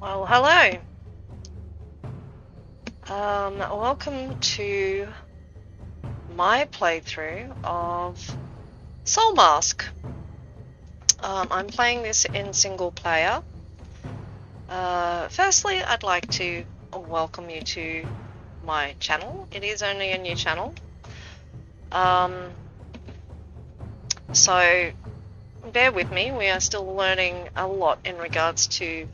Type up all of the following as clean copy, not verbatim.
Well, hello. Welcome to my playthrough of Soulmask. I'm playing this in single player. Firstly, I'd like to welcome you to my channel. It is only a new channel. So bear with me. We are still learning a lot in regards to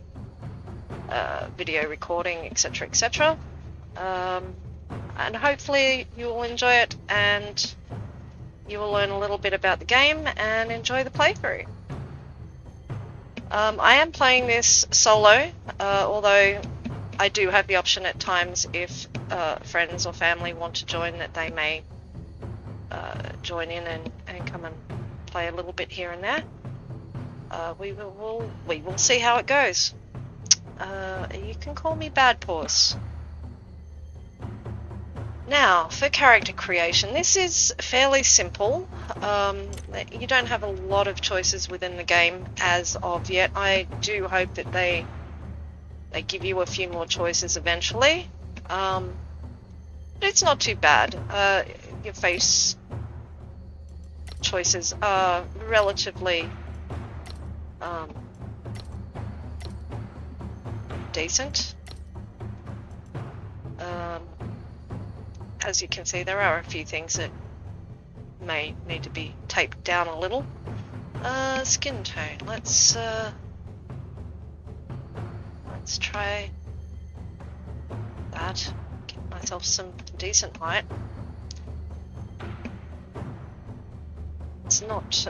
video recording, etc., etc. And hopefully you will enjoy it and you will learn a little bit about the game and enjoy the playthrough. I am playing this solo, although I do have the option at times if friends or family want to join that they may join in and come and play a little bit here and there. We will see how it goes. You can call me Bad Paws. Now, for character creation, this is fairly simple. You don't have a lot of choices within the game as of yet. I do hope that they give you a few more choices eventually. But it's not too bad. Your face choices are relatively decent. As you can see, there are a few things that may need to be taped down a little. Skin tone. Let's try that. Give myself some decent height. It's not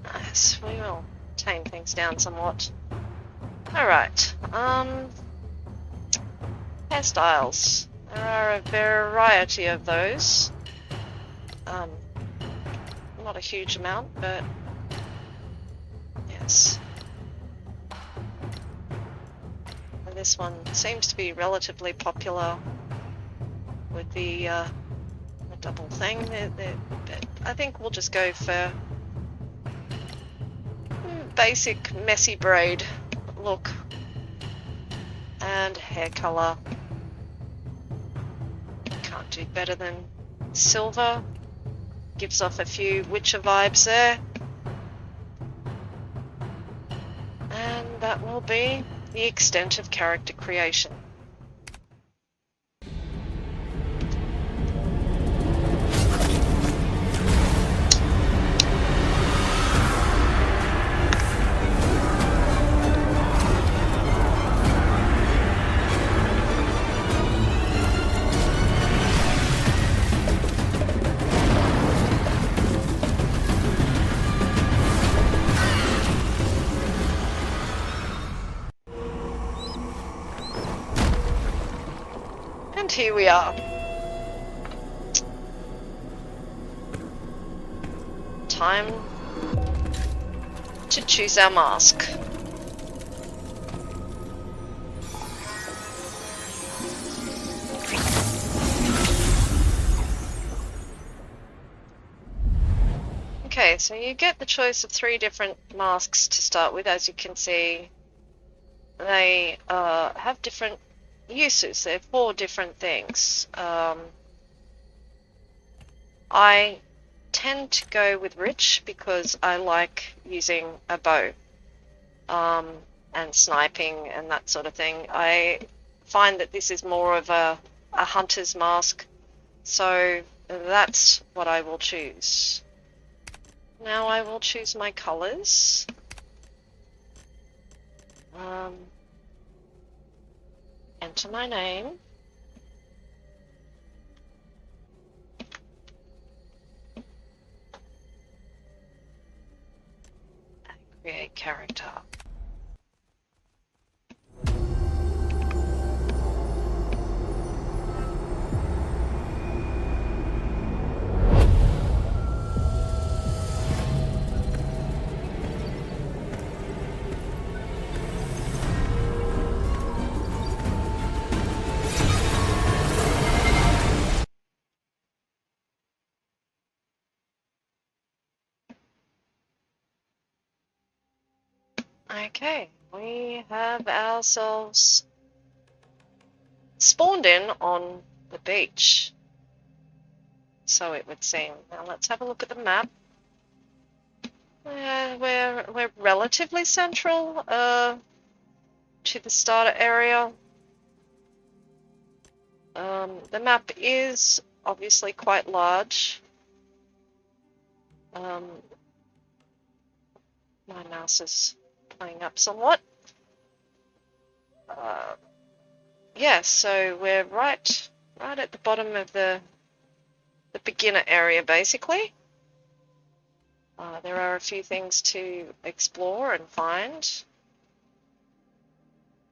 yes, we will tame things down somewhat. Alright, hairstyles. There are a variety of those. Not a huge amount, but yes. And this one seems to be relatively popular with the double thing. But I think we'll just go for basic messy braid look and hair color. Can't do better than silver. Gives off a few Witcher vibes there. And that will be the extent of character creation. And here we are. Time to choose our mask. Okay, so you get the choice of 3 different masks to start with. As you can see, they have different uses. They're 4 different things. I tend to go with rich because I like using a bow and sniping and that sort of thing. I find that this is more of a hunter's mask, so that's what I will choose. Now I will choose my colors. Enter my name. And create character. Okay, we have ourselves spawned in on the beach, so it would seem. Now let's have a look at the map. We're relatively central to the starter area. The map is obviously quite large. My mouse is playing up somewhat. Yeah, so we're right at the bottom of the beginner area, basically. There are a few things to explore and find.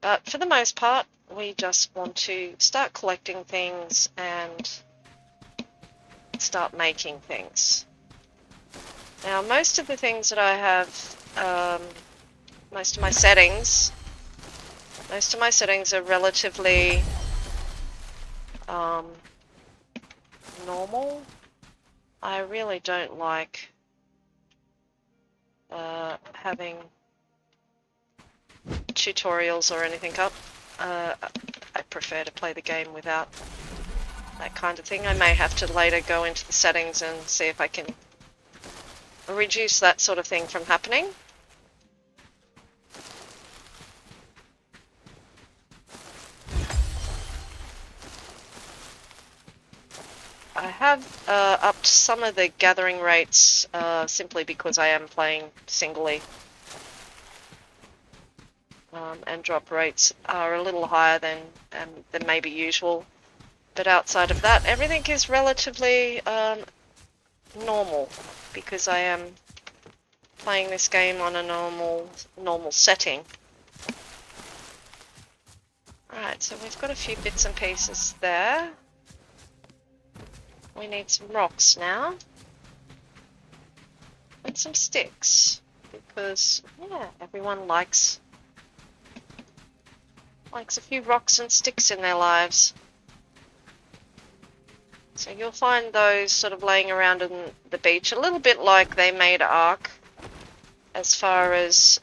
But for the most part, we just want to start collecting things and start making things. Now, most of the things that I have, most of my settings are relatively normal. I really don't like having tutorials or anything up. I prefer to play the game without that kind of thing. I may have to later go into the settings and see if I can reduce that sort of thing from happening. I have upped some of the gathering rates simply because I am playing singly. And drop rates are a little higher than maybe usual. But outside of that, everything is relatively normal because I am playing this game on a normal setting. Alright, so we've got a few bits and pieces there. We need some rocks now. And some sticks. Because, yeah, everyone likes a few rocks and sticks in their lives. So you'll find those sort of laying around in the beach, a little bit like they made Ark as far as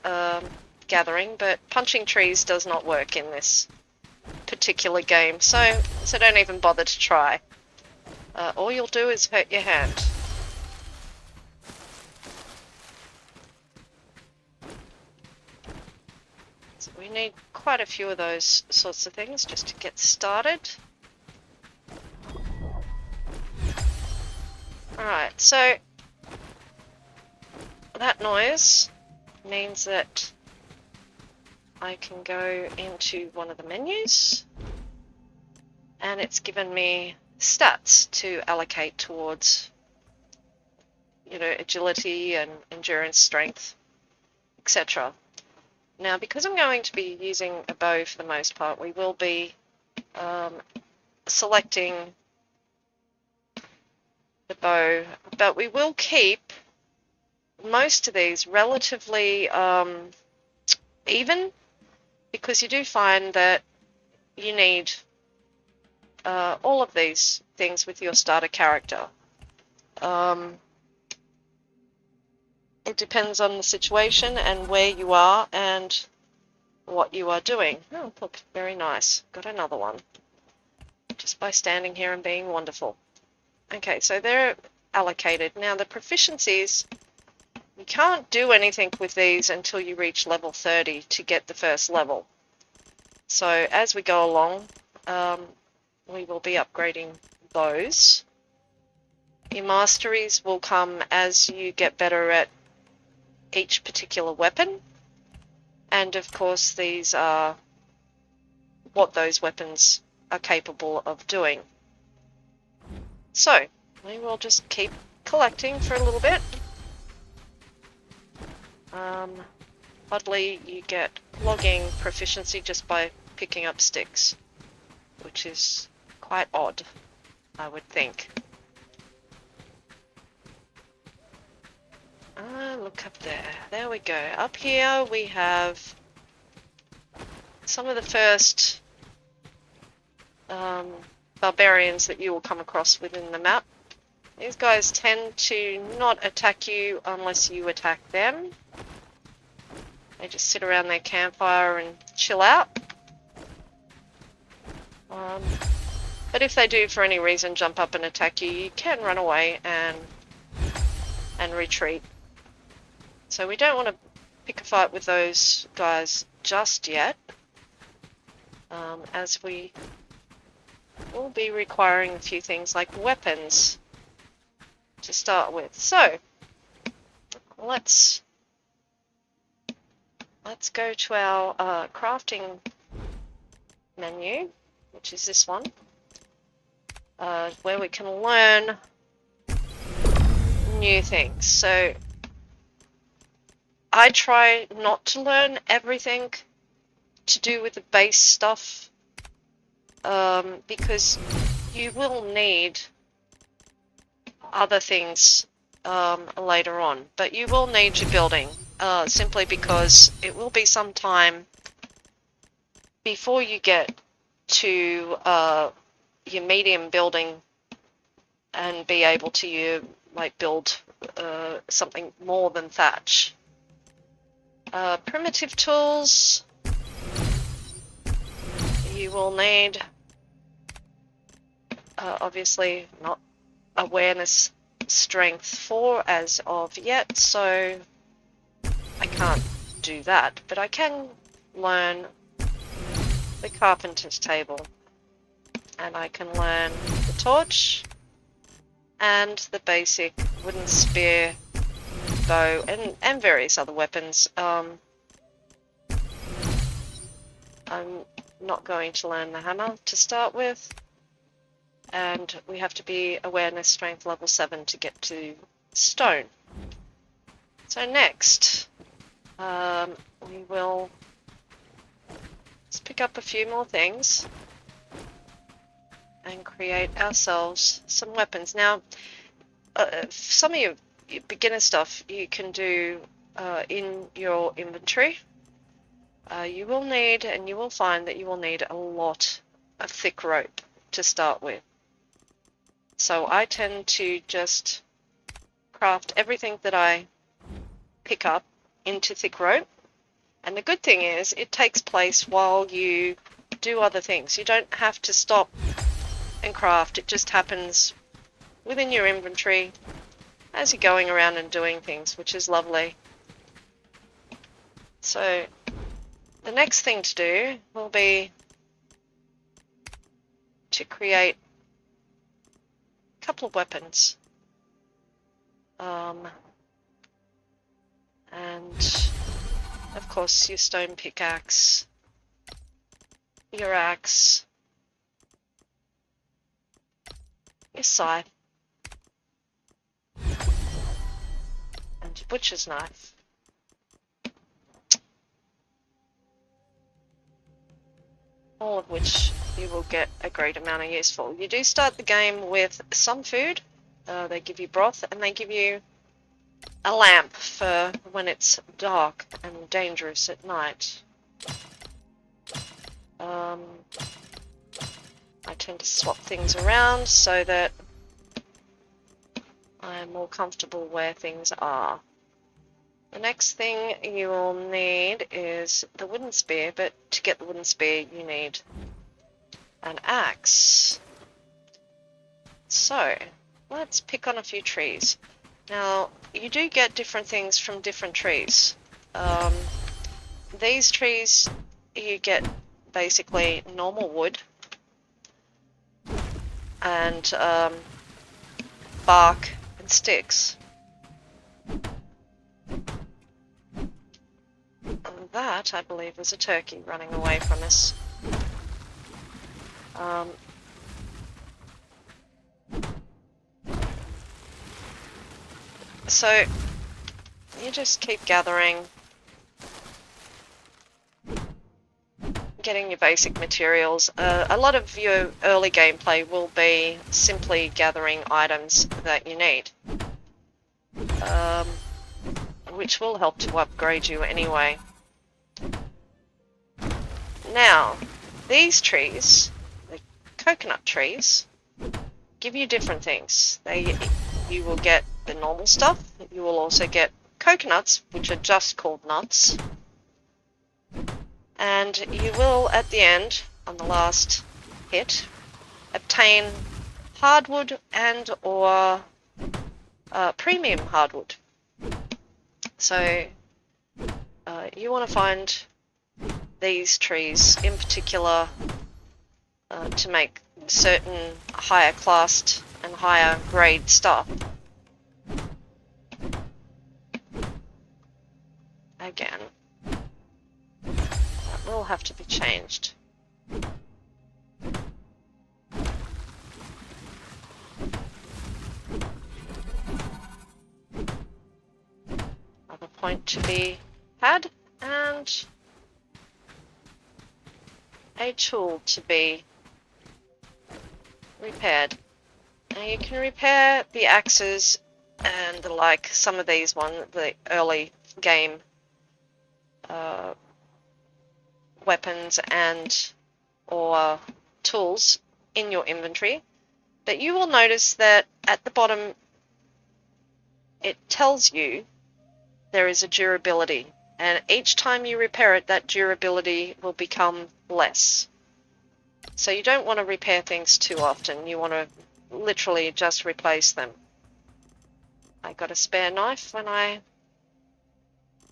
gathering, but punching trees does not work in this particular game, so don't even bother to try. All you'll do is hurt your hand. So we need quite a few of those sorts of things just to get started. Alright, so that noise means that I can go into one of the menus and it's given me stats to allocate towards, agility and endurance, strength, etc. Now, because I'm going to be using a bow for the most part, we will be selecting the bow, but we will keep most of these relatively even, because you do find that you need all of these things with your starter character. It depends on the situation and where you are and what you are doing. Oh, look, very nice. Got another one. Just by standing here and being wonderful. Okay, so they're allocated. Now the proficiencies, you can't do anything with these until you reach level 30 to get the first level. So as we go along, we will be upgrading those. Your masteries will come as you get better at each particular weapon. And of course, these are what those weapons are capable of doing. So, we will just keep collecting for a little bit. Oddly, you get logging proficiency just by picking up sticks, which is quite odd, I would think. Look up there. There we go. Up here we have some of the first barbarians that you will come across within the map. These guys tend to not attack you unless you attack them. They just sit around their campfire and chill out. But if they do, for any reason, jump up and attack you, you can run away and retreat. So we don't want to pick a fight with those guys just yet, as we will be requiring a few things like weapons to start with. So let's go to our crafting menu, which is this one, where we can learn new things. So I try not to learn everything to do with the base stuff, because you will need other things later on, but you will need your building, simply because it will be some time before you get to your medium building and be able to build something more than thatch. Primitive tools you will need, obviously not awareness strength 4 as of yet, so I can't do that, but I can learn the carpenter's table, and I can learn the torch and the basic wooden spear, bow, and various other weapons. I'm not going to learn the hammer to start with, and we have to be awareness strength level 7 to get to stone. So next, we will just pick up a few more things and create ourselves some weapons. Now, some of your beginner stuff you can do in your inventory. You will need, and you will find that you will need a lot of thick rope to start with. So I tend to just craft everything that I pick up into thick rope. And the good thing is it takes place while you do other things. You don't have to stop and craft. It just happens within your inventory as you're going around and doing things, which is lovely. So the next thing to do will be to create a couple of weapons. And of course your stone pickaxe, your axe, your scythe, and your butcher's knife. All of which you will get a great amount of use for. You do start the game with some food. They give you broth, and they give you a lamp for when it's dark and dangerous at night. I tend to swap things around so that I'm more comfortable where things are. The next thing you will need is the wooden spear, but to get the wooden spear you need an axe. So let's pick on a few trees. Now you do get different things from different trees. These trees you get basically normal wood and bark and sticks. And that, I believe, was a turkey running away from us. So you just keep gathering, getting your basic materials. A lot of your early gameplay will be simply gathering items that you need, which will help to upgrade you anyway. Now, these trees, the coconut trees, give you different things. You will get the normal stuff. You will also get coconuts, which are just called nuts. And you will, at the end, on the last hit, obtain hardwood and or premium hardwood. So you want to find these trees in particular to make certain higher classed and higher grade stuff. Again, that will have to be changed. Another point to be had, and a tool to be repaired. Now you can repair the axes and the like, some of these the early game weapons and or tools in your inventory, but you will notice that at the bottom it tells you there is a durability, and each time you repair it, that durability will become less. So you don't want to repair things too often. You want to literally just replace them. I got a spare knife when I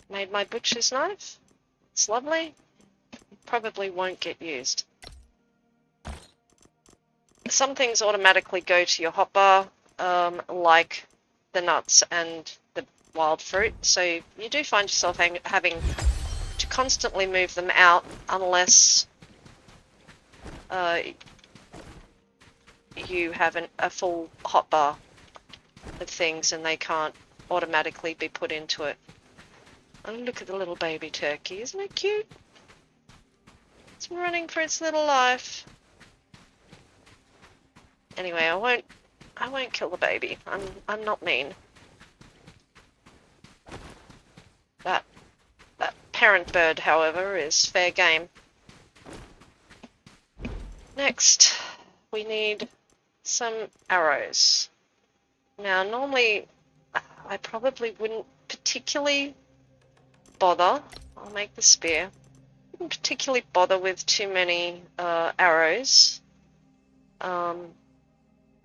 made my butcher's knife. It's lovely. Probably won't get used. Some things automatically go to your hotbar, like the nuts and the wild fruit, so you do find yourself having to constantly move them out unless you have a full hotbar of things and they can't automatically be put into it. Oh, look at the little baby turkey, isn't it cute? It's running for its little life. Anyway, I won't kill the baby. I'm not mean. That parent bird, however, is fair game. Next, we need some arrows. Now, normally, I probably wouldn't particularly bother. I'll make the spear. Wouldn't particularly bother with too many arrows,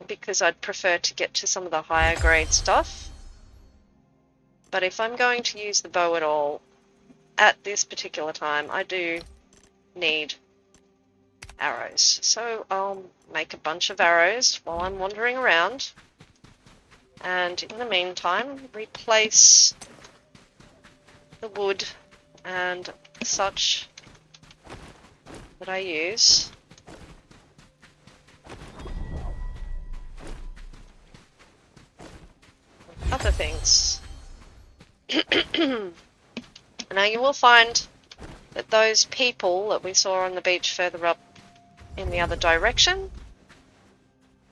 because I'd prefer to get to some of the higher grade stuff. But if I'm going to use the bow at all, at this particular time, I do need arrows. So I'll make a bunch of arrows while I'm wandering around. And in the meantime, replace the wood and such that I use. Other things. Now you will find that those people that we saw on the beach further up in the other direction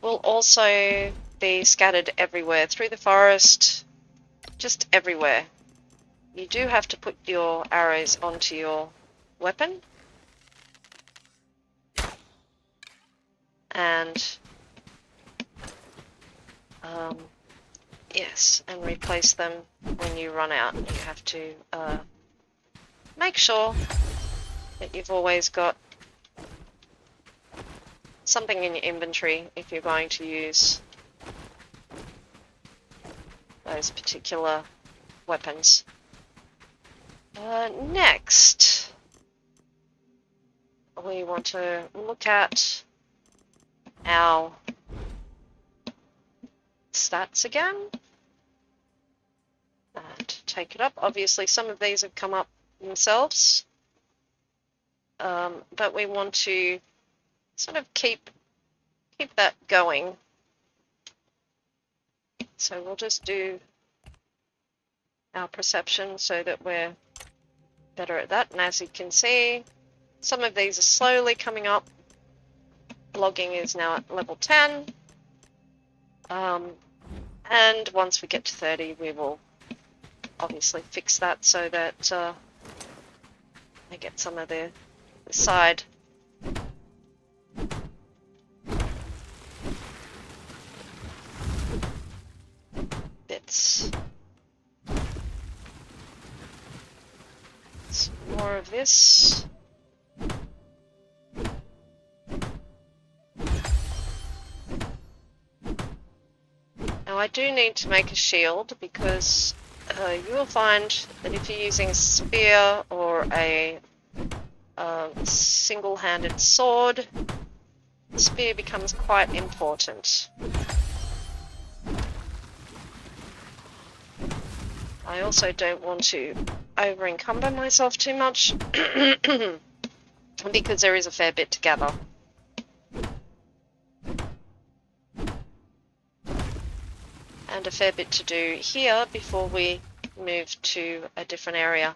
will also be scattered everywhere, through the forest, just everywhere. You do have to put your arrows onto your weapon, and yes, and replace them when you run out. You have to make sure that you've always got something in your inventory if you're going to use those particular weapons. Next, we want to look at our stats again and take it up. Obviously, some of these have come up themselves, but we want to sort of keep that going. So we'll just do our perception so that we're better at that. And as you can see, some of these are slowly coming up. Logging is now at level 10. And once we get to 30, we will obviously fix that so that I get some of the side bits. Some more of this. I do need to make a shield because you will find that if you're using a spear or a single-handed sword, the spear becomes quite important. I also don't want to over-encumber myself too much because there is a fair bit to gather. And a fair bit to do here before we move to a different area.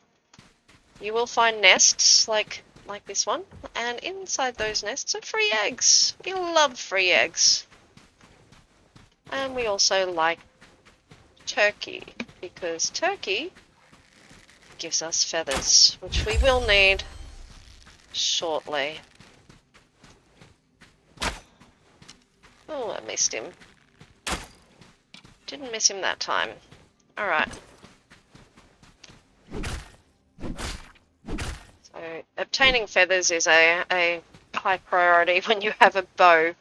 You will find nests like this one, and inside those nests are free eggs. We love free eggs. And we also like turkey, because turkey gives us feathers, which we will need shortly. Oh, I missed him. Didn't miss him that time. Alright. So, obtaining feathers is a high priority when you have a bow.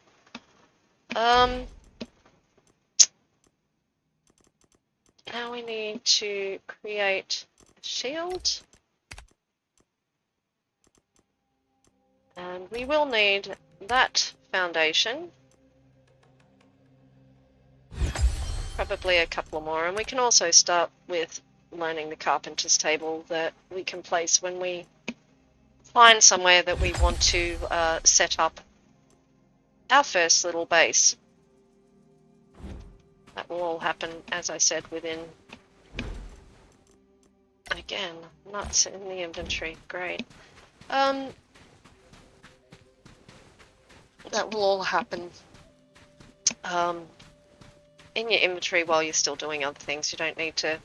Now we need to create a shield. And we will need that foundation. Probably a couple more. And we can also start with learning the carpenter's table that we can place when we find somewhere that we want to set up our first little base. That will all happen, as I said, within... Again, nuts in the inventory. Great. That will all happen in your inventory while you're still doing other things. You don't need to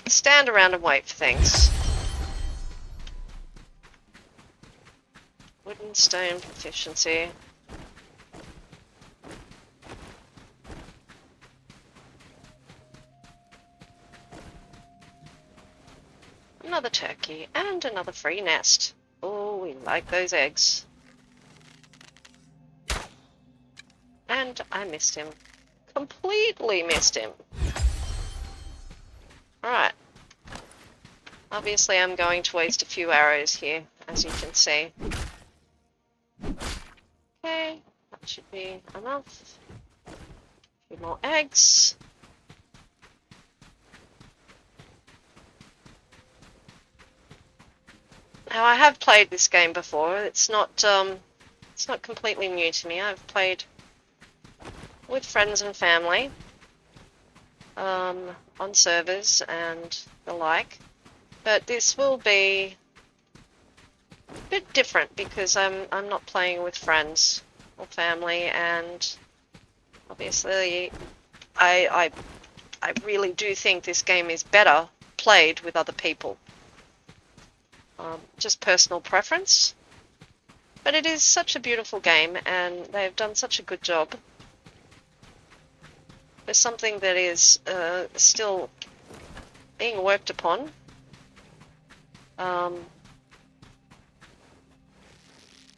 stand around and wait for things. Wooden stone proficiency. Another turkey and another free nest. Oh, we like those eggs. And I missed him. Completely missed him. Alright. Obviously I'm going to waste a few arrows here, as you can see. Okay, that should be enough. A few more eggs. Now I have played this game before. It's not completely new to me. I've played with friends and family on servers and the like, but this will be a bit different because I'm not playing with friends or family, and obviously I really do think this game is better played with other people. Just personal preference, but it is such a beautiful game and they've done such a good job. For something that is still being worked upon.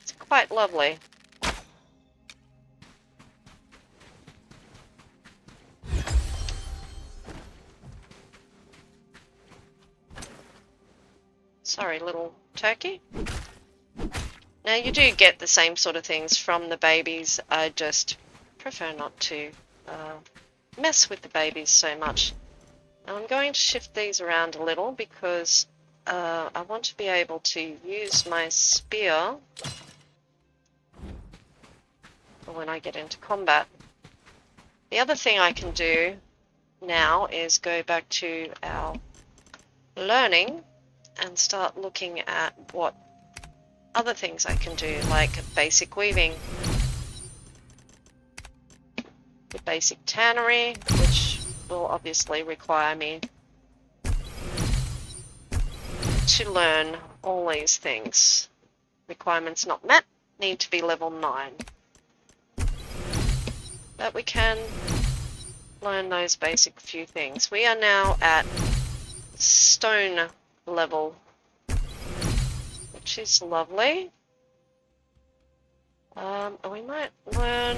It's quite lovely. Sorry, little turkey. Now you do get the same sort of things from the babies. I just prefer not to mess with the babies so much. Now I'm going to shift these around a little because I want to be able to use my spear for when I get into combat. The other thing I can do now is go back to our learning and start looking at what other things I can do, like basic weaving, the basic tannery, which will obviously require me to learn all these things. Requirements not met, need to be level 9. But we can learn those basic few things. We are now at stone level, which is lovely. We might learn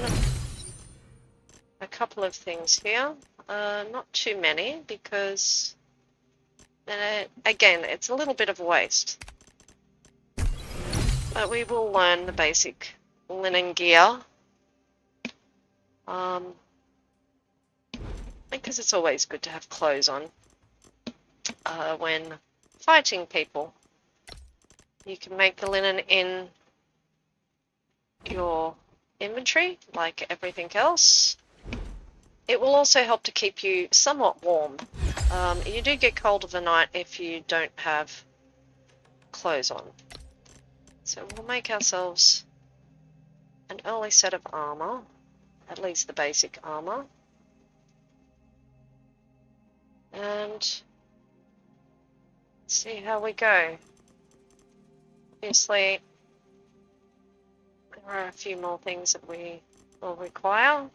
a couple of things here. Not too many, because then again, it's a little bit of a waste. But we will learn the basic linen gear. Because it's always good to have clothes on when fighting people. You can make the linen in your inventory, like everything else. It will also help to keep you somewhat warm. You do get cold of the night if you don't have clothes on. So we'll make ourselves an early set of armor, at least the basic armor. And see how we go. Obviously, there are a few more things that we will require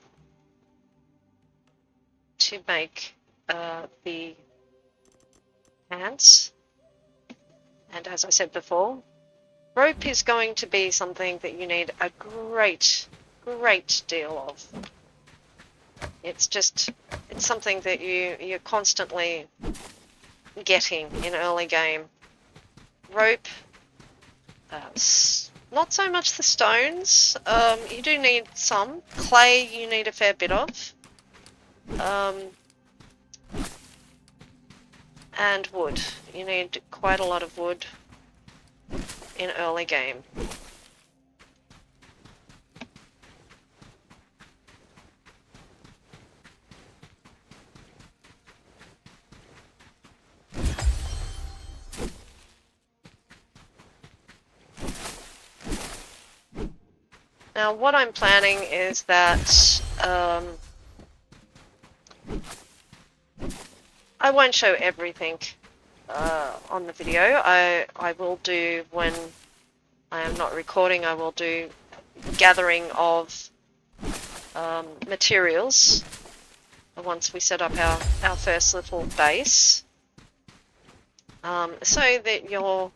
to make the pants. And as I said before, rope is going to be something that you need a great deal of. It's something that you're constantly getting in early game. Rope, not so much the stones. You do need some. Clay you need a fair bit of. And wood. You need quite a lot of wood in early game. Now what I'm planning is that I won't show everything on the video. I will do, when I am not recording, I will do gathering of materials once we set up our first little base, so that you're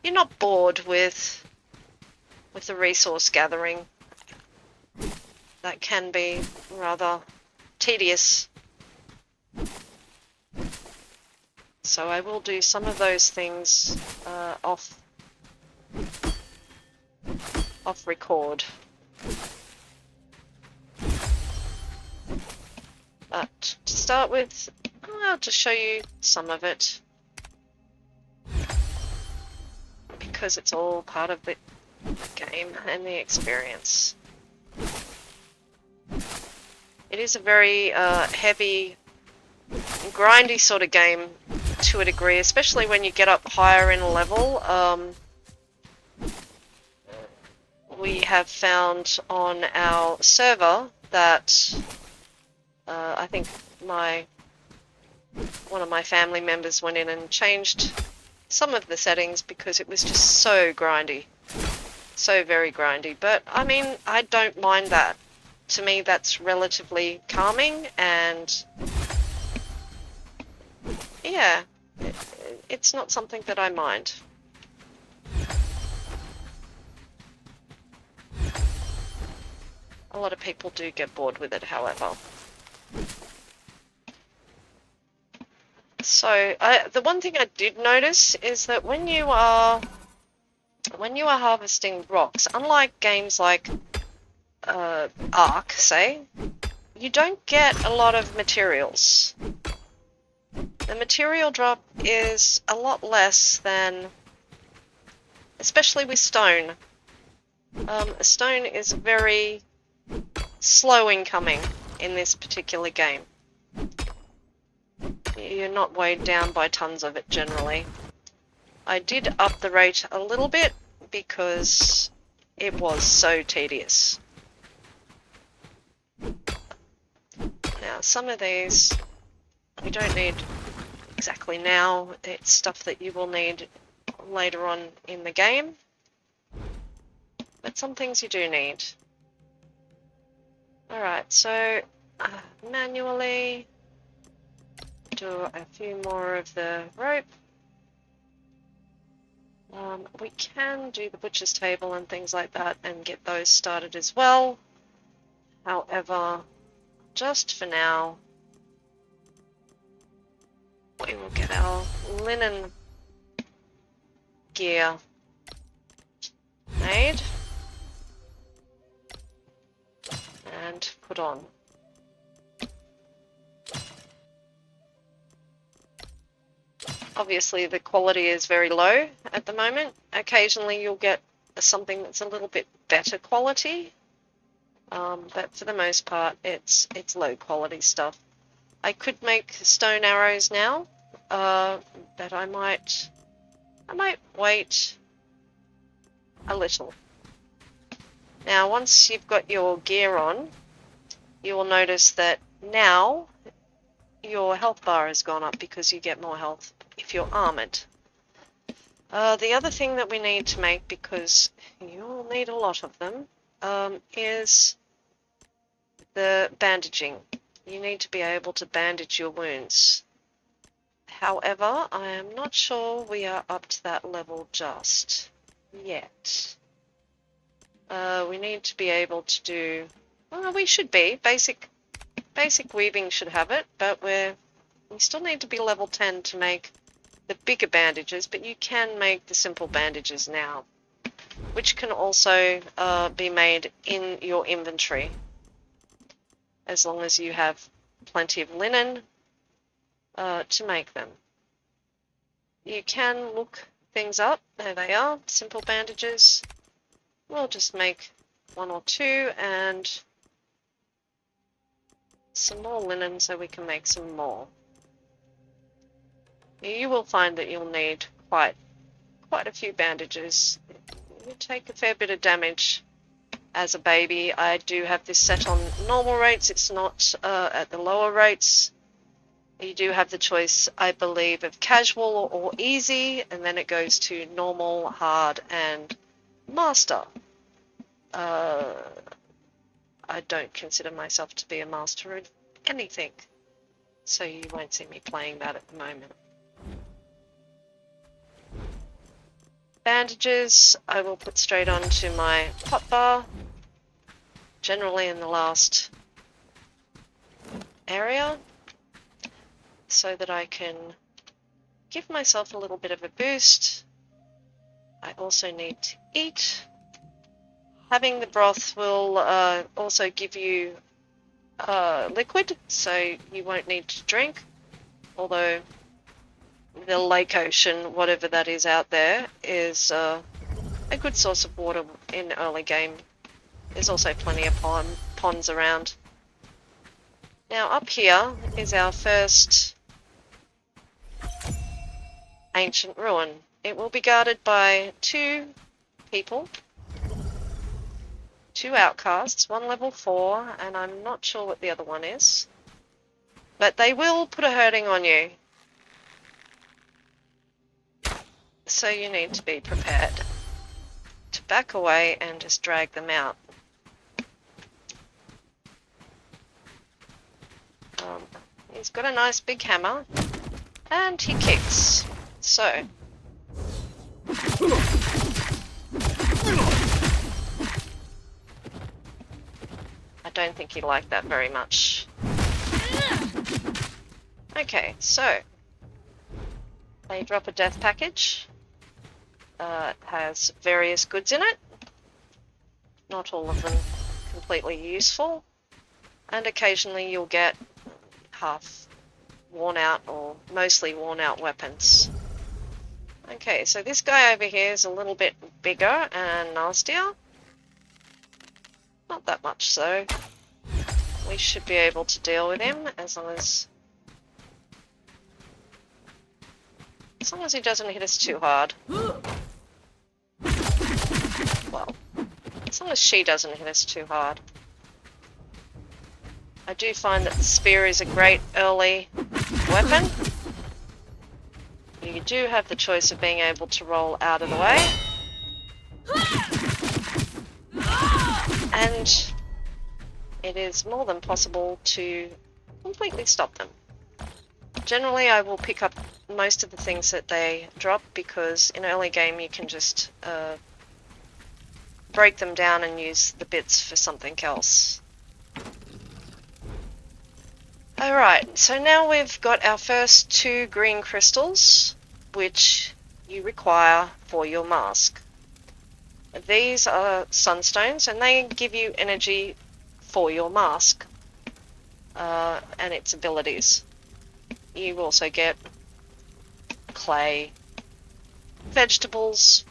not bored with the resource gathering. That can be rather tedious. So I will do some of those things off record. But to start with, I'll just show you some of it, because it's all part of the game and the experience. It is a very heavy, grindy sort of game to a degree, especially when you get up higher in a level. We have found on our server that I think one of my family members went in and changed some of the settings because it was just so grindy. So very grindy. But I mean, I don't mind that. To me, that's relatively calming, and yeah, it's not something that I mind. A lot of people do get bored with it, however. So the one thing I did notice is that when you are harvesting rocks, unlike games like Ark, say, you don't get a lot of materials. The material drop is a lot less than, especially with stone. Stone is very slow incoming in this particular game. You're not weighed down by tons of it generally. I did up the rate a little bit because it was so tedious. Now, some of these you don't need exactly now. It's stuff that you will need later on in the game. But some things you do need. Alright, so manually do a few more of the rope. We can do the butcher's table and things like that and get those started as well. However, just for now, we will get our linen gear made and put on. Obviously the quality is very low at the moment. Occasionally you'll get something that's a little bit better quality, but for the most part it's low quality stuff. I could make stone arrows now, but I might wait a little. Now once you've got your gear on, you will notice that now your health bar has gone up because you get more health if you're armored. The other thing that we need to make, because you'll need a lot of them, is the bandaging. You need to be able to bandage your wounds. However, I am not sure we are up to that level just yet. We need to be able to do, well, we should be, basic weaving should have it, but we still need to be level 10 to make the bigger bandages, but you can make the simple bandages now, which can also be made in your inventory, as long as you have plenty of linen to make them. You can look things up. There they are, simple bandages. We'll just make 1 or 2 and some more linen so we can make some more. You will find that you'll need quite a few bandages. You take a fair bit of damage as a baby. I do have this set on normal rates. It's not at the lower rates. You do have the choice, I believe, of casual or easy, and then it goes to normal, hard, and master. I don't consider myself to be a master of anything, so you won't see me playing that at the moment. Bandages I will put straight onto my hotbar, generally in the last area, so that I can give myself a little bit of a boost. I also need to eat. Having the broth will also give you liquid, so you won't need to drink, although the lake ocean, whatever that is out there, is a good source of water in early game. There's also plenty of ponds around. Now up here is our first ancient ruin. It will be guarded by 2 people, 2 outcasts, 1 level 4, and I'm not sure what the other one is. But they will put a hurting on you. So you need to be prepared to back away and just drag them out. He's got a nice big hammer, and he kicks. So, I don't think he liked that very much. Okay, so they drop a death package. It has various goods in it. Not all of them completely useful. And occasionally you'll get half worn out or mostly worn out weapons. Okay, so this guy over here is a little bit bigger and nastier. Not that much so. We should be able to deal with him as long as he doesn't hit us too hard. Well, as long as she doesn't hit us too hard. I do find that the spear is a great early weapon. You do have the choice of being able to roll out of the way. And it is more than possible to completely stop them. Generally, I will pick up most of the things that they drop, because in early game you can just break them down and use the bits for something else. Alright, so now we've got our first 2 green crystals, which you require for your mask. These are sunstones, and they give you energy for your mask and its abilities. You also get clay, vegetables,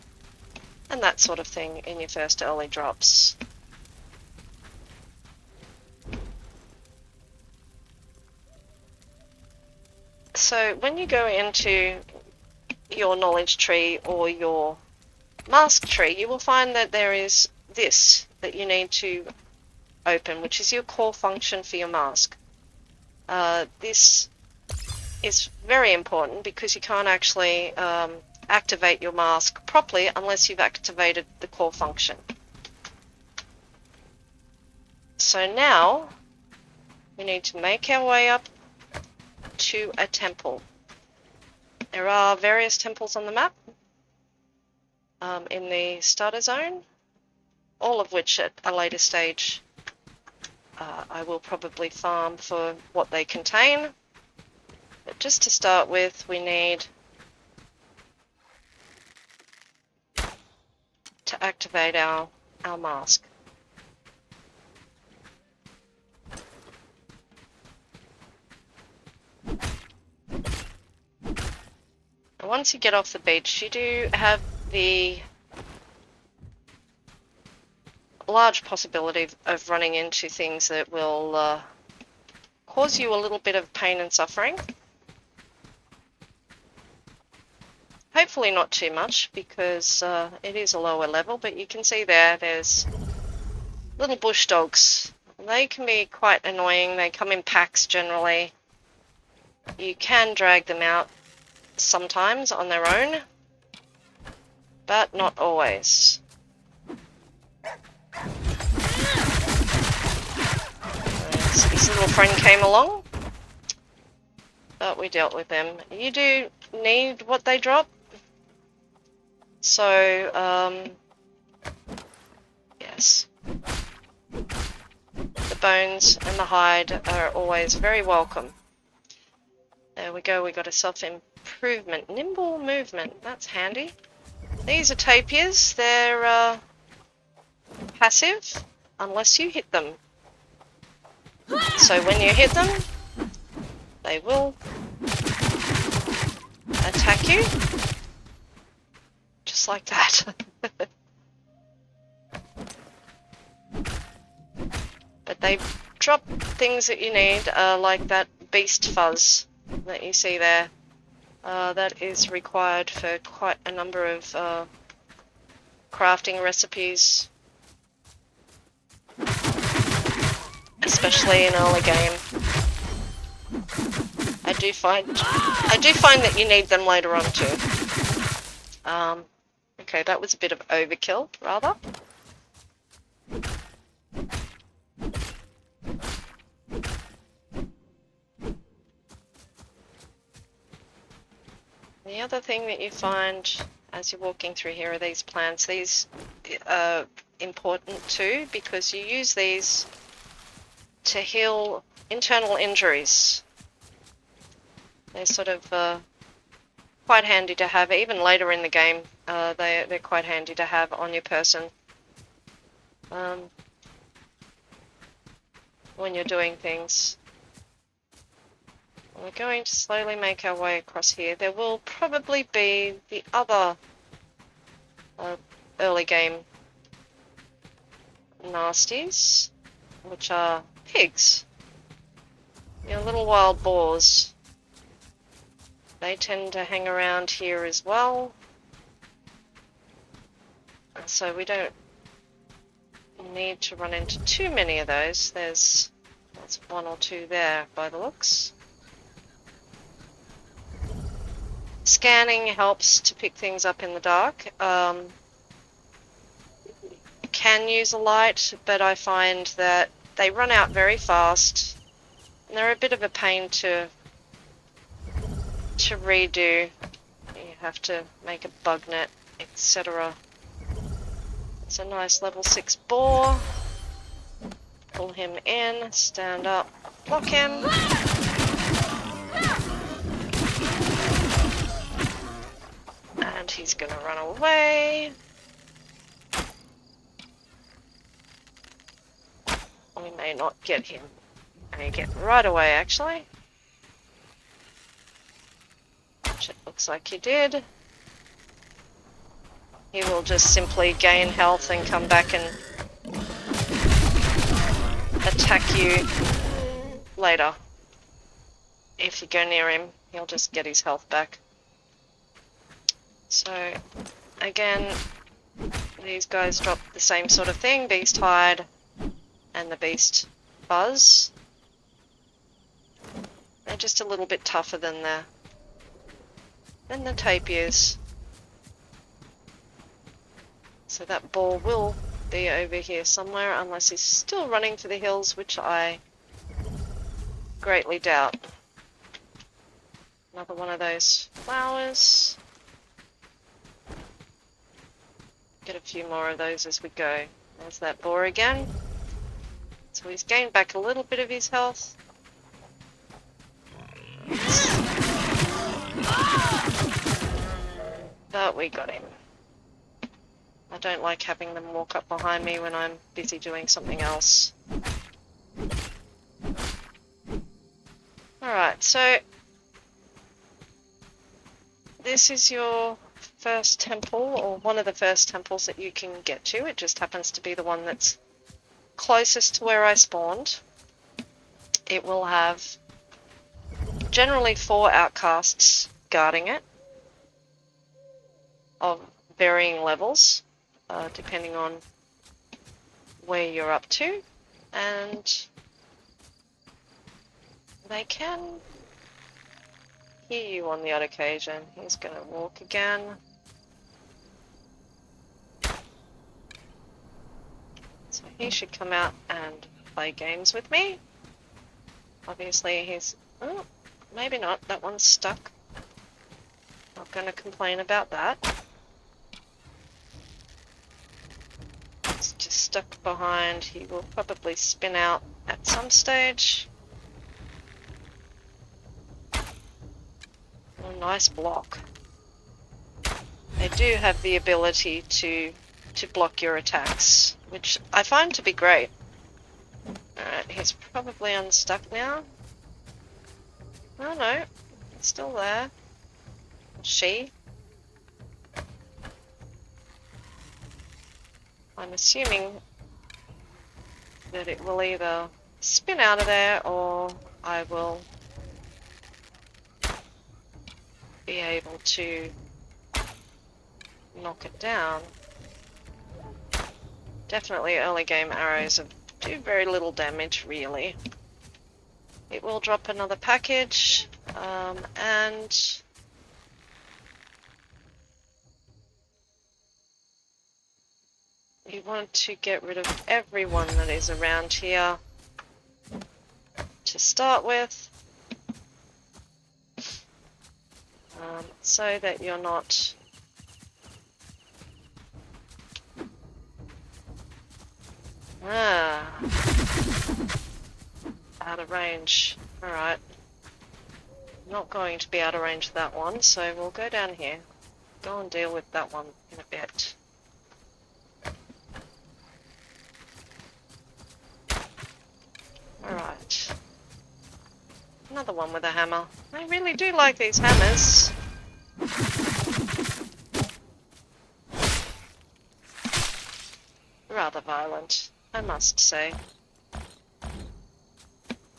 and that sort of thing in your first early drops. So when you go into your knowledge tree or your mask tree, you will find that there is this that you need to open, which is your core function for your mask. This is very important because you can't actually activate your mask properly unless you've activated the core function. So now we need to make our way up to a temple. There are various temples on the map in the starter zone, all of which at a later stage I will probably farm for what they contain. But just to start with, we need to activate our mask. And once you get off the beach, you do have the large possibility of running into things that will cause you a little bit of pain and suffering. Hopefully not too much, because it is a lower level, but you can see there's little bush dogs. They can be quite annoying. They come in packs generally. You can drag them out sometimes on their own, but not always. His little friend came along, but we dealt with them. You do need what they drop, so yes, the bones and the hide are always very welcome. There we go, we got a self-improvement, nimble movement, that's handy. These are tapirs, they're passive unless you hit them. So when you hit them, they will attack you, just like that. But they drop things that you need, like that beast fuzz that you see there. That is required for quite a number of crafting recipes, especially in early game. I do find that you need them later on too. Okay, that was a bit of overkill, rather. The other thing that you find as you're walking through here are these plants. These are important too because you use these to heal internal injuries. They're sort of quite handy to have, even later in the game. They're quite handy to have on your person when you're doing things. We're going to slowly make our way across here. There will probably be the other early game nasties, which are pigs. Your little wild boars. They tend to hang around here as well. So we don't need to run into too many of those. There's one or two there by the looks. Scanning helps to pick things up in the dark. Can use a light, but I find that they run out very fast and they're a bit of a pain to redo. You have to make a bug net, etc. It's a nice level 6 boar. pull him in, stand up, block him. And he's gonna run away. We may not get him. And get right away, actually. Which it looks like he did. He will just simply gain health and come back and attack you later. If you go near him, he'll just get his health back. So, again, these guys drop the same sort of thing, Beast Hide and the Beast Buzz. They're just a little bit tougher than the tapirs. So that ball will be over here somewhere, unless he's still running for the hills, which I greatly doubt. Another one of those flowers. Get a few more of those as we go. There's that boar again. So he's gained back a little bit of his health. But we got him. I don't like having them walk up behind me when I'm busy doing something else. Alright, so this is your first temple, or one of the first temples that you can get to. It just happens to be the one that's closest to where I spawned. It will have generally 4 outcasts guarding it of varying levels, depending on where you're up to, and they can hear you on the odd occasion. He's going to walk again. So he should come out and play games with me. Obviously he's... oh, maybe not. That one's stuck. Not going to complain about that. It's just stuck behind. He will probably spin out at some stage. Oh, nice block. They do have the ability to block your attacks, which I find to be great. Alright, he's probably unstuck now. Oh no, it's still there. She. I'm assuming that it will either spin out of there or I will be able to knock it down. Definitely early game arrows do very little damage, really. It will drop another package, and you want to get rid of everyone that is around here to start with, so that you're not out of range. Alright. Not going to be out of range of that one, so we'll go down here. Go and deal with that one in a bit. Alright. Another one with a hammer. I really do like these hammers. Rather violent, I must say.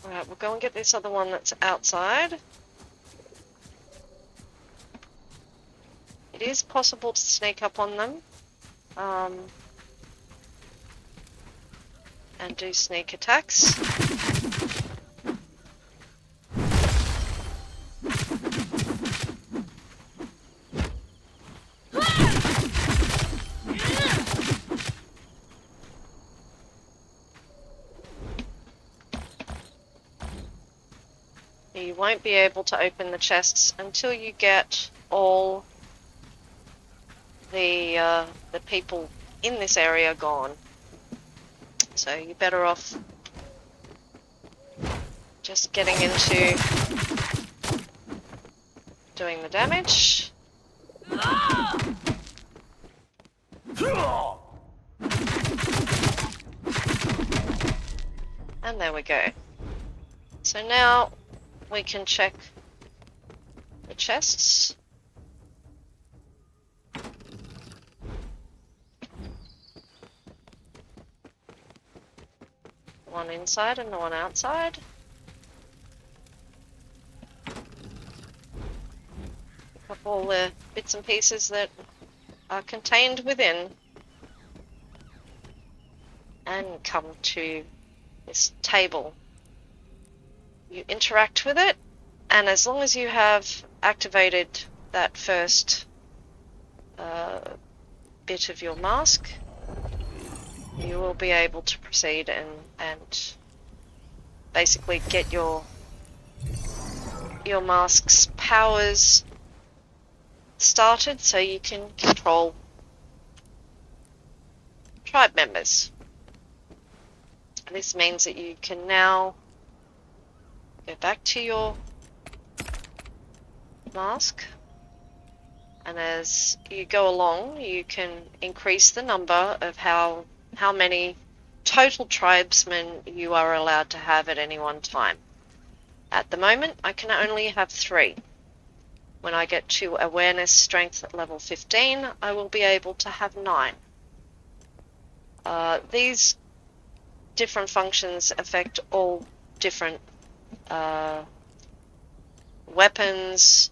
Alright, we'll go and get this other one that's outside. It is possible to sneak up on them. And do sneak attacks. You won't be able to open the chests until you get all the people in this area gone. So you're better off just getting into doing the damage. And there we go. So now we can check the chests. The one inside and the one outside. Pick up all the bits and pieces that are contained within. And come to this table. You interact with it, and as long as you have activated that first bit of your mask, you will be able to proceed and basically get your mask's powers started so you can control tribe members. This means that you can now go back to your mask, and as you go along you can increase the number of how many total tribesmen you are allowed to have at any one time. At the moment I can only have 3. When I get to awareness strength at level 15 I will be able to have 9. These different functions affect all different weapons,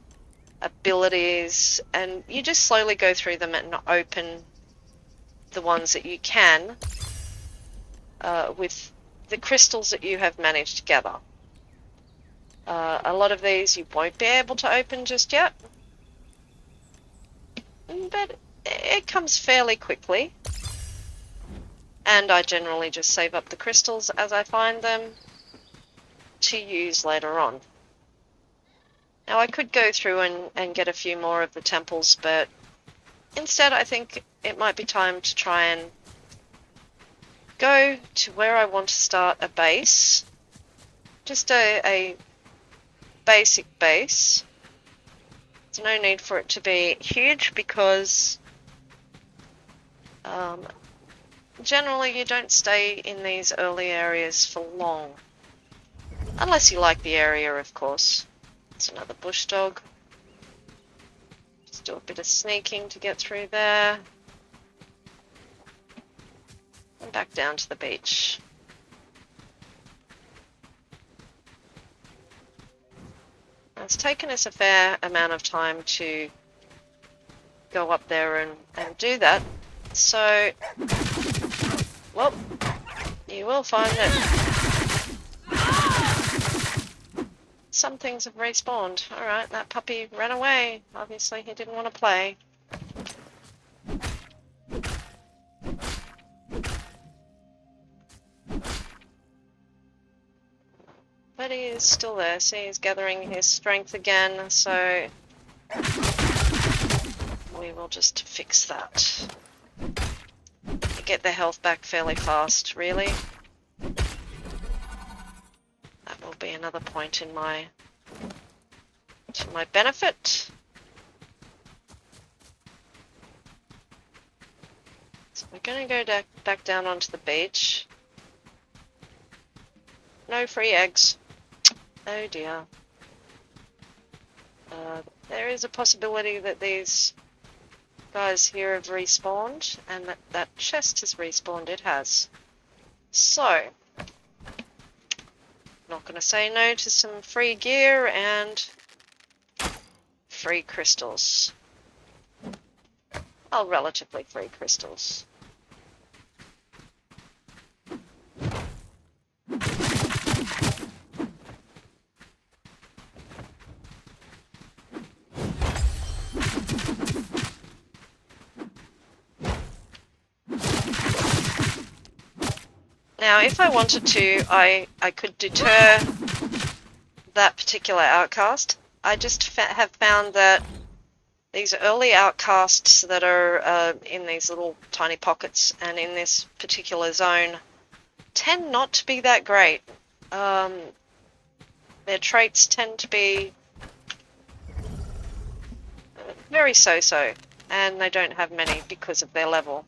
abilities, and you just slowly go through them and open the ones that you can with the crystals that you have managed to gather. A lot of these you won't be able to open just yet, but it comes fairly quickly. And I generally just save up the crystals as I find them to use later on. Now I could go through and get a few more of the temples, but instead I think it might be time to try and go to where I want to start a base. Just a basic base. There's no need for it to be huge because generally you don't stay in these early areas for long. Unless you like the area, of course. It's another bush dog. Just do a bit of sneaking to get through there. And back down to the beach. It's taken us a fair amount of time to go up there and do that. So, well, you will find that some things have respawned. Alright, that puppy ran away. Obviously he didn't want to play. But he is still there. See, he's gathering his strength again, so we will just fix that. Get the health back fairly fast, really. That will be another point in to my benefit. So we're going to go back down onto the beach. No free eggs. Oh dear. There is a possibility that these guys here have respawned, and that chest has respawned. It has. So, not going to say no to some free gear and free crystals. Oh, relatively free crystals. Now, if I wanted to, I could deter that particular outcast. I just have found that these early outcasts that are in these little tiny pockets and in this particular zone tend not to be that great. Their traits tend to be very so-so, and they don't have many because of their level.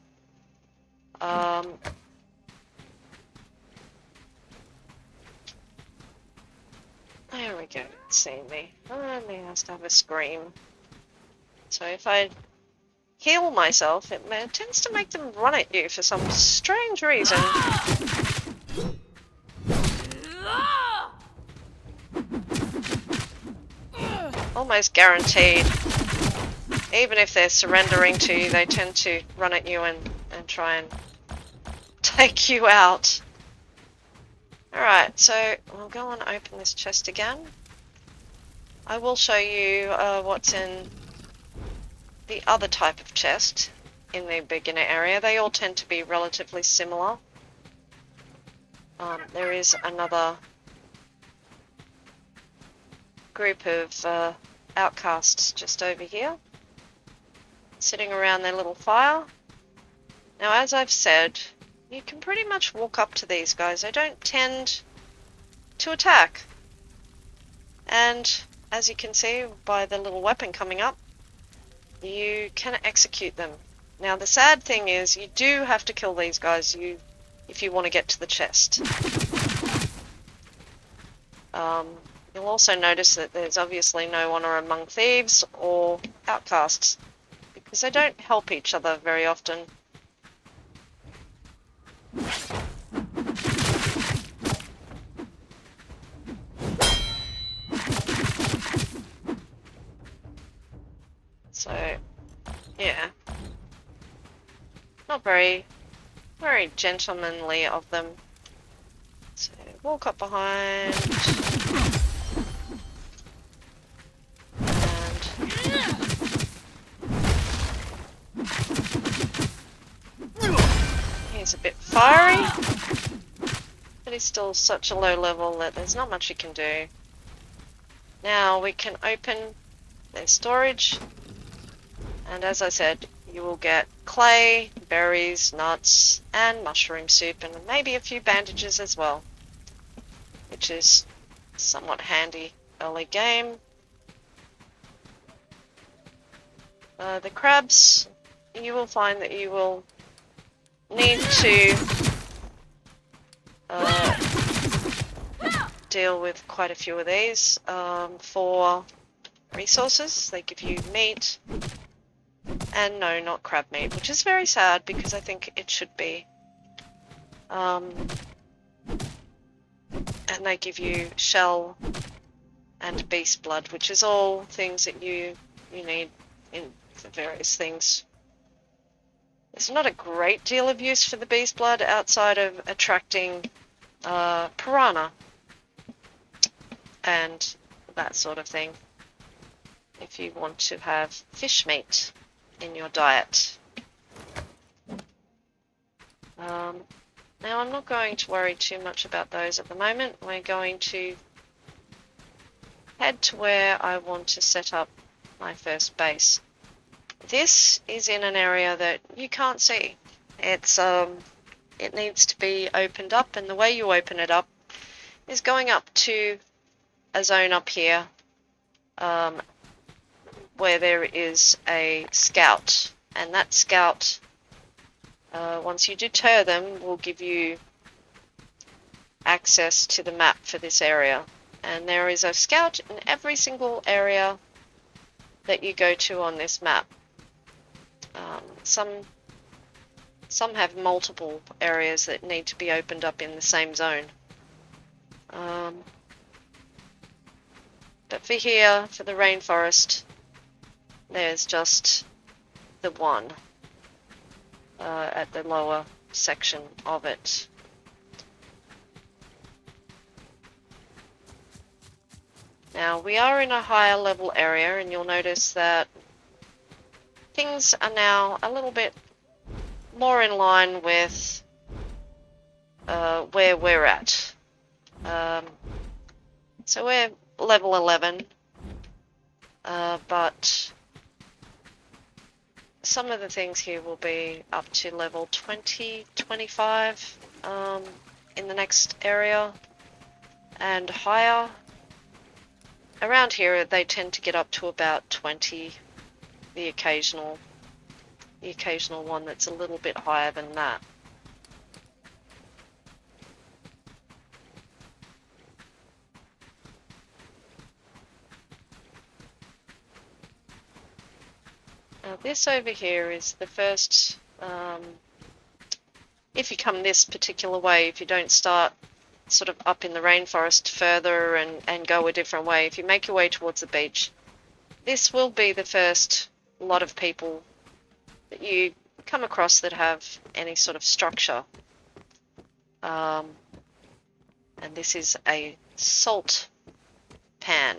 There we go, see me. And he has to have a scream. So if I heal myself, it tends to make them run at you for some strange reason. Almost guaranteed. Even if they're surrendering to you, they tend to run at you and try and take you out. Alright, so we'll go and open this chest again. I will show you what's in the other type of chest in the beginner area. They all tend to be relatively similar. There is another group of outcasts just over here, sitting around their little fire. Now, as I've said, you can pretty much walk up to these guys. They don't tend to attack. And as you can see by the little weapon coming up, you can execute them. Now, the sad thing is you do have to kill these guys if you want to get to the chest. You'll also notice that there's obviously no honor among thieves or outcasts, because they don't help each other very often. So, yeah. Not very gentlemanly of them. So, walk up behind. He's a bit fiery, but he's still such a low level that there's not much you can do. Now we can open their storage, and as I said, you will get clay, berries, nuts, and mushroom soup, and maybe a few bandages as well, which is somewhat handy early game. The crabs, you will find that you will need to deal with quite a few of these for resources. They give you meat, and no, not crab meat, which is very sad because I think it should be. And they give you shell and beast blood, which is all things that you need for various things. There's not a great deal of use for the beast blood outside of attracting piranha and that sort of thing, if you want to have fish meat in your diet. Now I'm not going to worry too much about those at the moment. We're going to head to where I want to set up my first base. This is in an area that you can't see. It needs to be opened up, and the way you open it up is going up to a zone up here where there is a scout, and that scout, once you deter them, will give you access to the map for this area. And there is a scout in every single area that you go to on this map. Some have multiple areas that need to be opened up in the same zone. But for here, for the rainforest, there's just the one at the lower section of it. Now, we are in a higher level area, and you'll notice that things are now a little bit more in line with where we're at. So we're level 11, but some of the things here will be up to level 20, 25 in the next area and higher. around here they tend to get up to about 20. The occasional one that's a little bit higher than that. Now this over here is the first, if you come this particular way, if you don't start sort of up in the rainforest further and go a different way, if you make your way towards the beach, this will be the first lot of people that you come across that have any sort of structure. And this is a salt pan.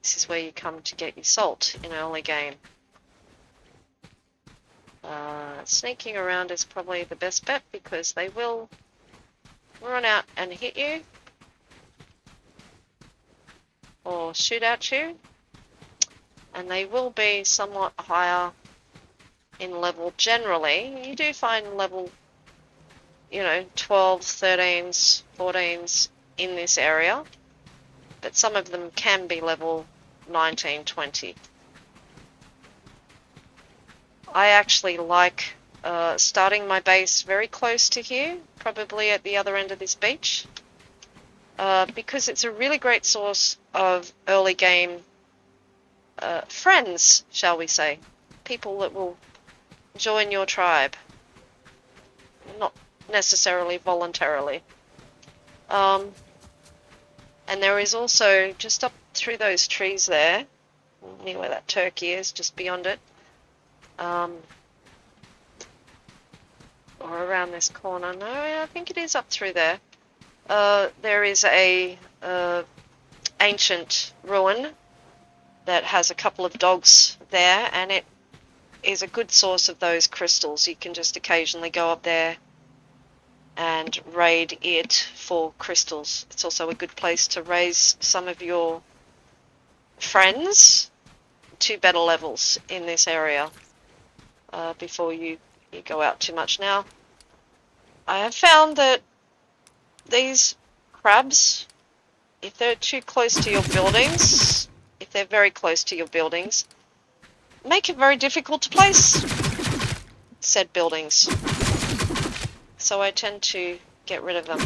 This is where you come to get your salt in early game. Sneaking around is probably the best bet because they will run out and hit you or shoot at you, and they will be somewhat higher in level generally. You do find level, 12s, 13s, 14s in this area, but some of them can be level 19, 20. I actually like starting my base very close to here, probably at the other end of this beach, because it's a really great source of early game friends, shall we say, people that will join your tribe, not necessarily voluntarily. And there is also, just up through those trees there, near where that turkey is, just beyond it, or around this corner. No, I think it is up through there. There is a ancient ruin that has a couple of dogs there, and it is a good source of those crystals. You can just occasionally go up there and raid it for crystals. It's also a good place to raise some of your friends to better levels in this area before you go out too much. Now, I have found that these crabs, if they're too close to your buildings, if they're very close to your buildings, make it very difficult to place said buildings. So I tend to get rid of them.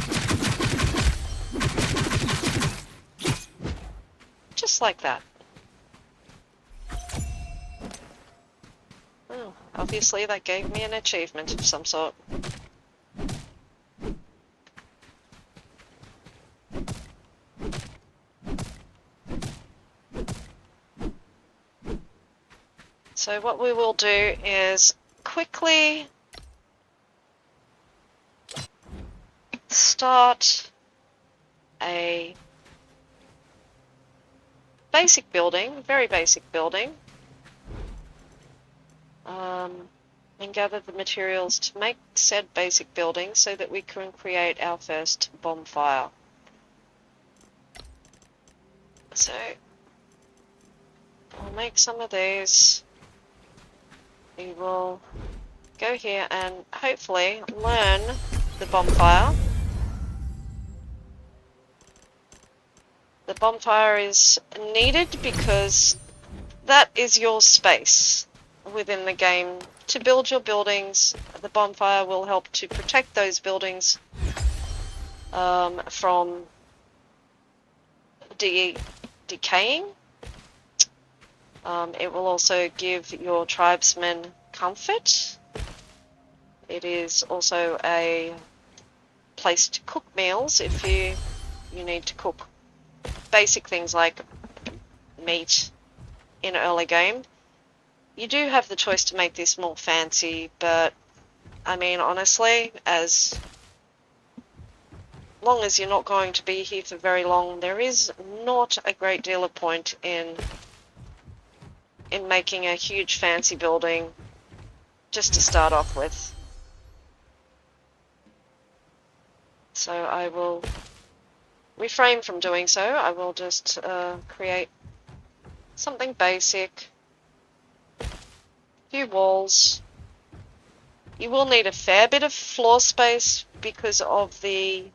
Just like that. Oh, obviously that gave me an achievement of some sort. So what we will do is quickly start a basic building, very basic building, and gather the materials to make said basic building so that we can create our first bonfire. So I'll make some of these. We will go here and hopefully learn the bonfire. The bonfire is needed because that is your space within the game to build your buildings. The bonfire will help to protect those buildings from decaying. It will also give your tribesmen comfort. It is also a place to cook meals if you need to cook basic things like meat in early game. You do have the choice to make this more fancy, but I mean, honestly, as long as you're not going to be here for very long, there is not a great deal of point in making a huge fancy building just to start off with. So I will refrain from doing so. I will just create something basic. Few walls. You will need a fair bit of floor space because of the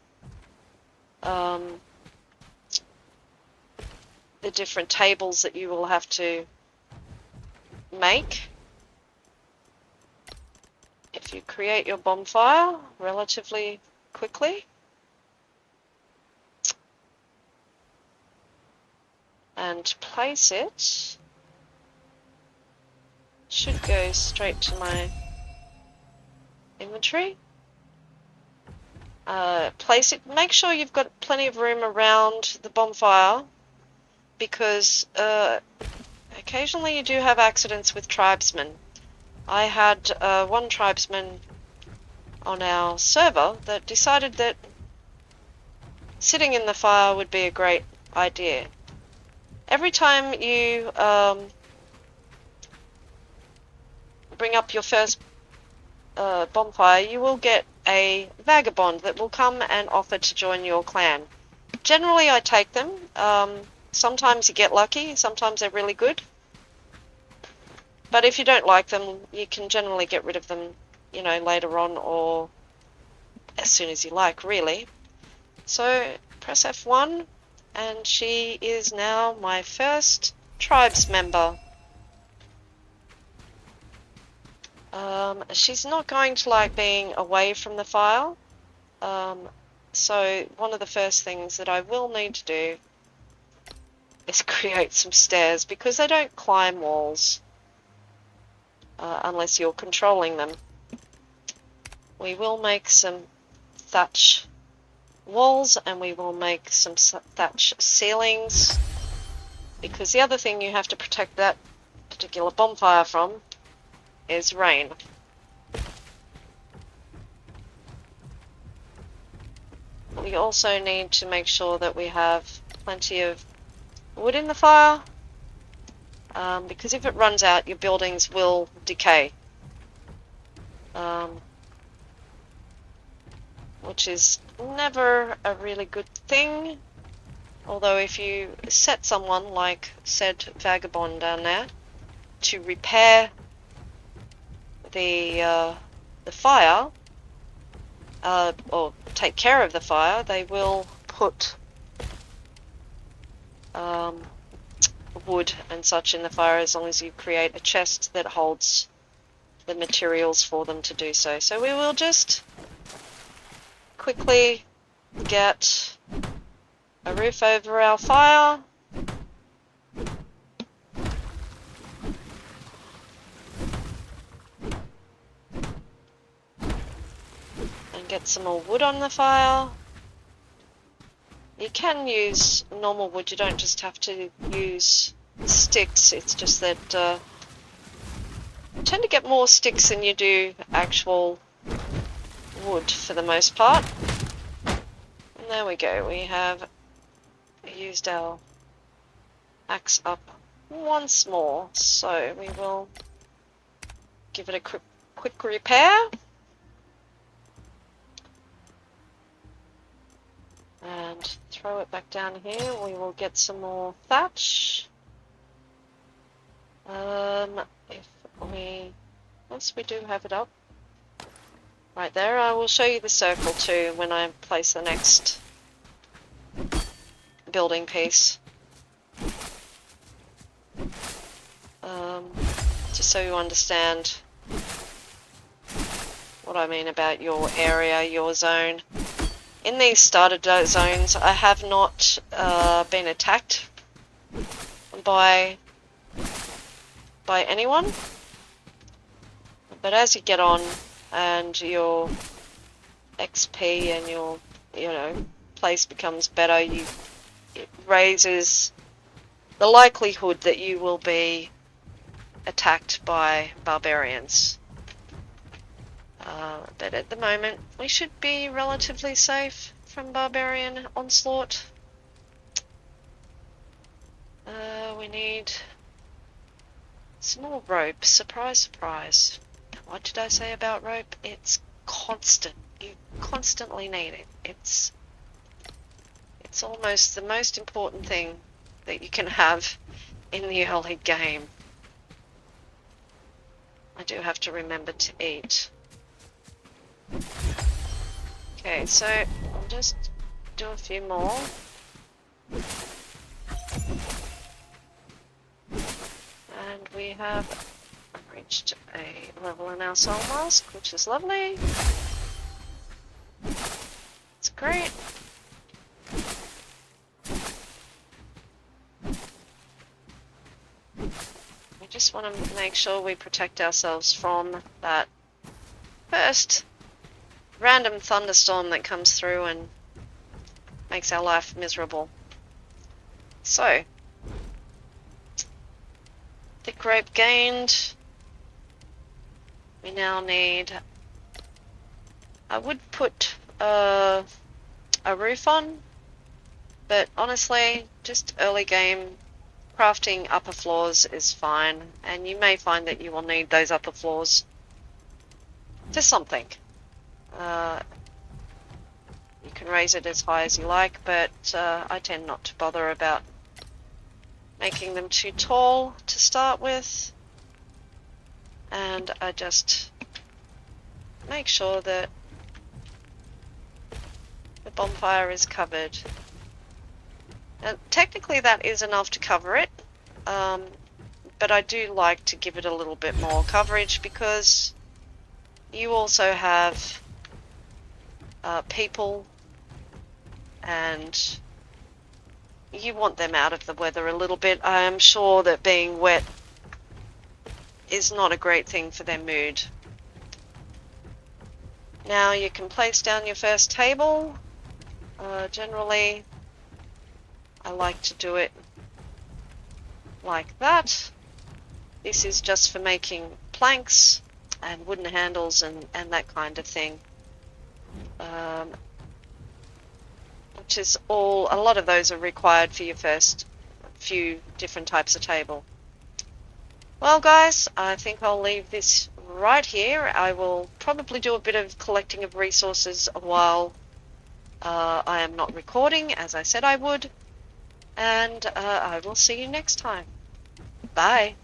the different tables that you will have to make if you create your bonfire relatively quickly. And place it. Should go straight to my inventory. Place it. Make sure you've got plenty of room around the bonfire, because occasionally you do have accidents with tribesmen. I had one tribesman on our server that decided that sitting in the fire would be a great idea. Every time you bring up your first bonfire, you will get a vagabond that will come and offer to join your clan. Generally, I take them. Sometimes you get lucky, sometimes they're really good. But if you don't like them, you can generally get rid of them, you know, later on, or as soon as you like, really. So press F1, and she is now my first tribes member. She's not going to like being away from the fire. So one of the first things that I will need to do is create some stairs, because they don't climb walls unless you're controlling them. We will make some thatch walls, and we will make some thatch ceilings, because the other thing you have to protect that particular bonfire from is rain. We also need to make sure that we have plenty of wood in the fire, because if it runs out, your buildings will decay, which is never a really good thing. Although if you set someone like said vagabond down there to repair the fire, or take care of the fire, they will put wood and such in the fire, as long as you create a chest that holds the materials for them to do so. So we will just quickly get a roof over our fire. And get some more wood on the fire. You can use normal wood, you don't just have to use sticks. It's just that you tend to get more sticks than you do actual wood for the most part. And there we go, we have used our axe up once more, so we will give it a quick repair. And throw it back down here. We will get some more thatch. Yes, we do have it up. Right there. I will show you the circle too when I place the next building piece. Just so you understand what I mean about your area, your zone. In these starter zones, I have not been attacked by anyone, but as you get on and your XP and your place becomes better, it raises the likelihood that you will be attacked by barbarians. But at the moment, we should be relatively safe from barbarian onslaught. We need some more rope. Surprise, surprise. What did I say about rope? It's constant. You constantly need it. It's almost the most important thing that you can have in the early game. I do have to remember to eat. Okay, so I'll just do a few more. have reached a level in our Soulmask, which is lovely. It's great. We just want to make sure we protect ourselves from that first random thunderstorm that comes through and makes our life miserable. So, thick rope gained. We now need... I would put a roof on, but honestly, just early game, crafting upper floors is fine, and you may find that you will need those upper floors for something. You can raise it as high as you like, but I tend not to bother about making them too tall to start with, and I just make sure that the bonfire is covered. And technically that is enough to cover it, but I do like to give it a little bit more coverage because you also have people, and you want them out of the weather a little bit. I am sure that being wet is not a great thing for their mood. Now you can place down your first table. Generally, I like to do it like that. This is just for making planks and wooden handles and that kind of thing. Which is all, a lot of those are required for your first few different types of table. Well guys, I think I'll leave this right here. I will probably do a bit of collecting of resources while I am not recording, as I said I would, and I will see you next time. Bye.